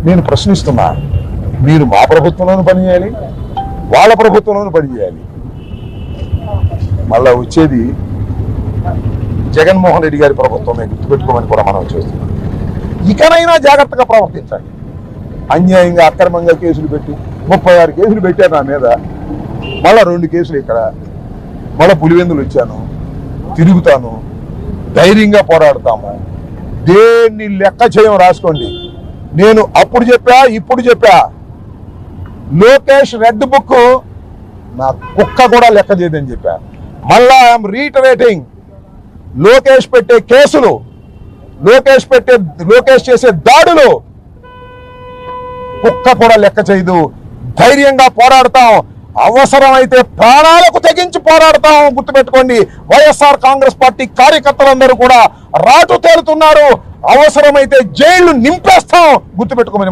నేను ప్రశ్నిస్తున్నా, మీరు మా ప్రభుత్వంలోనూ పనిచేయాలి, వాళ్ళ ప్రభుత్వంలోనూ పనిచేయాలి. మళ్ళా వచ్చేది జగన్మోహన్ రెడ్డి గారి ప్రభుత్వమే గుర్తుపెట్టుకోమని కూడా మనం చూస్తున్నాం. ఇకనైనా జాగ్రత్తగా ప్రవర్తించండి. అన్యాయంగా అక్రమంగా కేసులు పెట్టి 36 కేసులు పెట్టారు నా మీద, మళ్ళా 2 కేసులు ఇక్కడ, మళ్ళా పులివెందులు వచ్చాను, తిరుగుతాను, ధైర్యంగా పోరాడతాము. దేన్ని లెక్క చేయం రాసుకోండి. నేను అప్పుడు చెప్పా, ఇప్పుడు చెప్పా, లోకేష్ రెడ్ బుక్ నా కుక్క కూడా లెక్క చేయదని చెప్పా. మళ్ళా ఐఎమ్ రీటరేటింగ్, లోకేష్ పెట్టే కేసులు, లోకేష్ చేసే దాడులు కుక్క కూడా లెక్క చేయదు. ధైర్యంగా పోరాడతాం, అవసరమైతే ప్రాణాలకు తెగించి పోరాడతాం. గుర్తుపెట్టుకోండి, వైఎస్ఆర్ కాంగ్రెస్ పార్టీ కార్యకర్తలందరూ కూడా రాటు తేలుతున్నారు. అవసరమైతే జైళ్లు నింపేస్తాం. గుర్తుపెట్టుకోమని